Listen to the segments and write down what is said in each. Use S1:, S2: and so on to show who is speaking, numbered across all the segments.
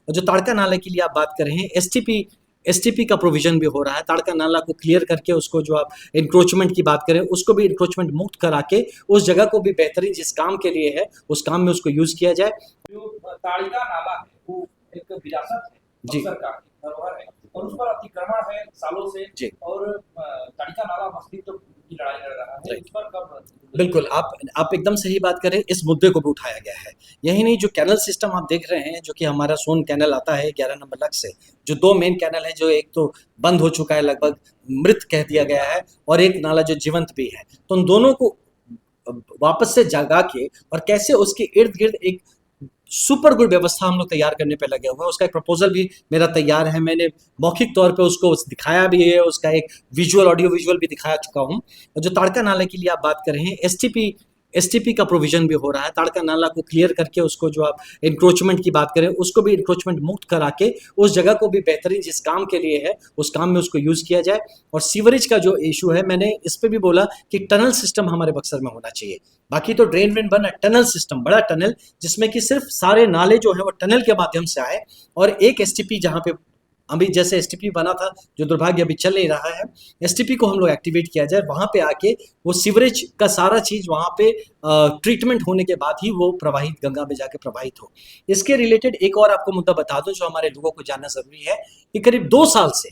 S1: और जो ताड़का नाला के लिए आप बात कर रहे हैं, एसटीपी का प्रोविजन भी हो रहा है। ताड़का नाला को क्लियर करके उसको जो आप इंक्रोचमेंट की बात करें, उसको भी इंक्रोचमेंट मुक्त करा के उस जगह को भी बेहतरीन जिस काम के लिए है उस काम में उसको यूज किया जाए।
S2: जो ताड़का नाला है वो एक विरासत है,
S1: जी
S2: बक्सर का धरोहर है और उस पर अतिक्रमण है सालों से
S1: जी
S2: और ताड़का नाला अस्तित्व की लड़ाई लड़ रहा है। इस पर कब
S1: बिल्कुल, आप एकदम सही बात करें। इस मुद्दे को भी उठाया गया है। यही नहीं, जो कैनल सिस्टम आप देख रहे हैं, जो कि हमारा सोन कैनल आता है 11 नंबर लक्ष्य से, जो 2 मेन कैनल है, जो एक तो बंद हो चुका है, लगभग मृत कह दिया गया है, और एक नाला जो जीवंत भी है, तो उन दोनों को वापस से जगा के और कैसे उसके इर्द गिर्द एक सुपर गुड व्यवस्था हम लोग तैयार करने पे लगे हुए हैं। उसका एक प्रपोजल भी मेरा तैयार है। मैंने मौखिक तौर पे उसको दिखाया भी है, उसका एक विजुअल ऑडियो विजुअल भी दिखा चुका हूँ। और जो ताड़का नाला के लिए आप बात कर रहे हैं, एसटीपी का प्रोविजन भी हो रहा है। ताड़का नाला को क्लियर करके उसको जो आप इंक्रोचमेंट की बात करें, उसको भी इंक्रोचमेंट मुक्त करा के उस जगह को भी बेहतरीन जिस काम के लिए है उस काम में उसको यूज किया जाए। और सीवरेज का जो इशू है, मैंने इस पे भी बोला कि टनल सिस्टम हमारे बक्सर में होना चाहिए। बाकी तो ड्रेन वेन बना, टनल सिस्टम, बड़ा टनल जिसमें कि सिर्फ सारे नाले जो है वो टनल के माध्यम से आए। और एक एसटीपी जहाँ पे अभी जैसे एसटीपी बना था, जो दुर्भाग्य अभी चल नहीं रहा है, एसटीपी को हम लोग एक्टिवेट किया जाए, वहाँ पे आके वो सीवरेज का सारा चीज़ वहाँ पे ट्रीटमेंट होने के बाद ही वो प्रवाहित, गंगा में जाके प्रवाहित हो। इसके रिलेटेड एक और आपको मुद्दा बता दूं जो हमारे लोगों को जानना जरूरी है, कि करीब 2 साल से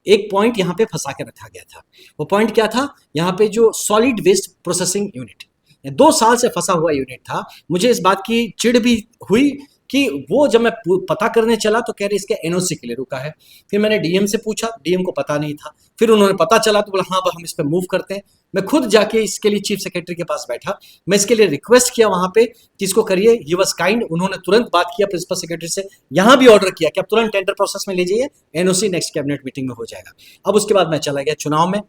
S1: एक पॉइंट यहाँ पे फंसा के रखा गया था। वो पॉइंट क्या था? यहाँ पे जो सॉलिड वेस्ट प्रोसेसिंग यूनिट 2 साल से फंसा हुआ यूनिट था। मुझे इस बात की चिढ़ भी हुई कि वो जब मैं पता करने चला तो कह रहे इसके एनओसी के लिए रुका है। फिर मैंने डीएम से पूछा, डीएम को पता नहीं था। फिर उन्होंने पता चला तो बोला हाँ हम इस पर मूव करते हैं। मैं खुद जाके इसके लिए चीफ सेक्रेटरी के पास बैठा, मैं इसके लिए रिक्वेस्ट किया वहाँ पे कि इसको करिए। ही वाज काइंड, उन्होंने तुरंत बात किया प्रिंसिपल सेक्रेटरी से, यहाँ भी ऑर्डर किया कि आप तुरंत टेंडर प्रोसेस में ले जाइए, एनओसी नेक्स्ट कैबिनेट मीटिंग में हो जाएगा। अब उसके बाद मैं चला गया चुनाव में।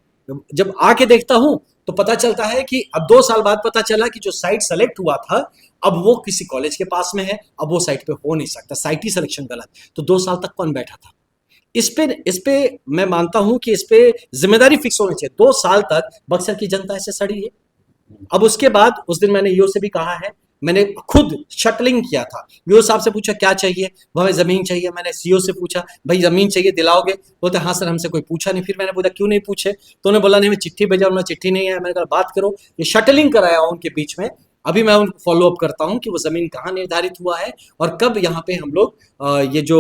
S1: जब आके देखता हूँ तो पता चलता है कि अब 2 साल बाद पता चला कि जो साइट सेलेक्ट हुआ था अब वो किसी कॉलेज के पास में है, अब वो साइट पे हो नहीं सकता, साइट ही सिलेक्शन गलत। तो 2 साल तक कौन बैठा था? इस पे मैं मानता हूं कि इस पे जिम्मेदारी फिक्स होनी चाहिए। 2 साल तक बक्सर की जनता ऐसे सड़ी है। अब उसके बाद उस दिन मैंने ईओ से भी कहा है, मैंने खुद शटलिंग किया था। ईओ साहब से पूछा क्या चाहिए, हमें जमीन चाहिए। मैंने सीओ से पूछा भाई जमीन चाहिए दिलाओगे? बोलते हाँ सर, हमसे कोई पूछा नहीं। फिर मैंने बोला क्यों नहीं पूछे? तो उन्होंने बोला नहीं मैं चिट्ठी भेजा, उन्होंने चिट्ठी नहीं है। मैंने कहा बात करो। ये शटलिंग कराया उनके बीच में। अभी मैं उनको फॉलो अप करता हूँ कि वो जमीन कहाँ निर्धारित हुआ है और कब यहाँ पे हम लोग ये जो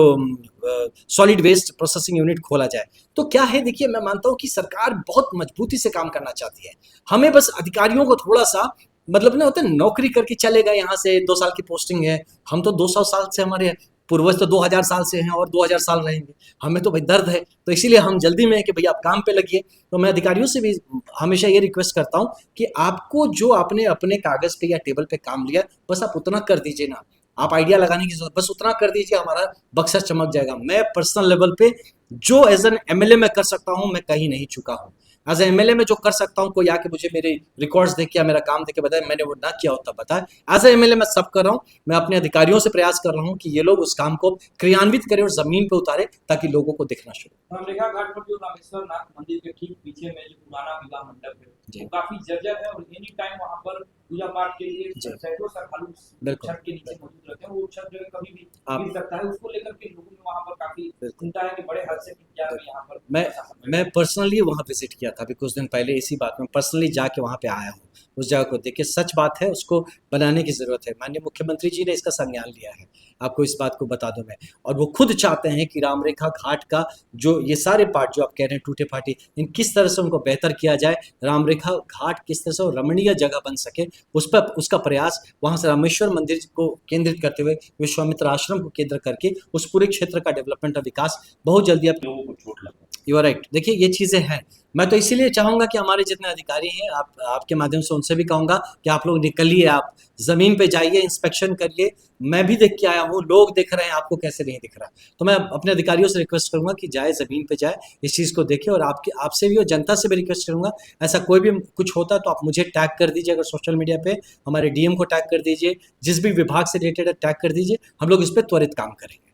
S1: सॉलिड वेस्ट प्रोसेसिंग यूनिट खोला जाए। तो क्या है, देखिए मैं मानता हूँ कि सरकार बहुत मजबूती से काम करना चाहती है। हमें बस अधिकारियों को थोड़ा सा मतलब ना होता है, नौकरी करके चलेगा, यहाँ से 2 साल की पोस्टिंग है। हम तो 200 साल से, हमारे पूर्वज तो 2000 साल से हैं और 2000 साल रहेंगे। हमें तो भाई दर्द है, तो इसीलिए हम जल्दी में है कि भैया आप काम पे लगिए। तो मैं अधिकारियों से भी हमेशा ये रिक्वेस्ट करता हूँ कि आपको जो आपने अपने कागज पे या टेबल पे काम लिया, बस आप उतना कर दीजिए ना। आप आइडिया लगाने की जरूरत, बस उतना कर दीजिए, हमारा बक्सर चमक जाएगा। मैं पर्सनल लेवल पे जो एज एन एमएलए मैं कर सकता हूँ, मैं कहीं नहीं चुका हूँ। एज एमएलए में जो कर सकता हूँ, कोई आके मुझे मेरे रिकॉर्ड्स देख के या मेरा काम देख के बताए मैंने वो ना किया होता बताए। एज एमएलए मैं सब कर रहा हूँ। मैं अपने अधिकारियों से प्रयास कर रहा हूँ कि ये लोग उस काम को क्रियान्वित करें और जमीन पे उतारे ताकि लोगों को दिखना शुरू।
S2: रामरेखा घाट पर जो रामेश्वर नाथ मंदिर के ठीक पीछे में जो पुराना विवाह मंडप है वो काफी जर्जर है और एनी टाइम वहाँ पर पूजा पाठ के लिए सैकड़ों श्रद्धालु छत के नीचे मौजूद रहते हैं। वो छत जो है कभी भी गिर सकता है। उसको लेकर के लोगों में वहाँ पर काफी चिंता है कि बड़े हादसे की क्या यहाँ पर।
S1: मैं पर्सनली वहाँ विजिट किया था अभी कुछ दिन पहले, इसी बात में पर्सनली जाके वहाँ पे आया हूँ। उस जगह को देखिए, सच बात है, उसको बनाने की जरूरत है। माननीय मुख्यमंत्री जी ने इसका संज्ञान लिया है, आपको इस बात को बता दूं मैं। और वो खुद चाहते हैं कि रामरेखा घाट का जो ये सारे पार्ट जो आप कह रहे हैं टूटे फाटे, इन किस तरह से उनको बेहतर किया जाए, रामरेखा घाट किस तरह से रमणीय जगह बन सके, उस पर उसका प्रयास, वहाँ से रामेश्वर मंदिर को केंद्रित करते हुए विश्वामित्र आश्रम को केंद्र करके उस पूरे क्षेत्र का डेवलपमेंट और विकास बहुत जल्दी आप लोगों को चोट लगा। You are right. देखिए ये चीज़ें हैं। मैं तो इसीलिए चाहूँगा कि हमारे जितने अधिकारी हैं, आपके माध्यम से उनसे भी कहूँगा कि आप लोग निकलिए, आप ज़मीन पे जाइए, इंस्पेक्शन करिए। मैं भी देख के आया हूँ, लोग देख रहे हैं, आपको कैसे नहीं दिख रहा। तो मैं अपने अधिकारियों से रिक्वेस्ट करूँगा कि जाए, ज़मीन पे जाए, इस चीज़ को देखें। और आपसे भी और जनता से भी रिक्वेस्ट करूँगा, ऐसा कोई भी कुछ होता है तो आप मुझे टैग कर दीजिए, अगर सोशल मीडिया पे हमारे डीएम को टैग कर दीजिए, जिस भी विभाग से रिलेटेड टैग कर दीजिए। हम लोग इस पर त्वरित काम करेंगे।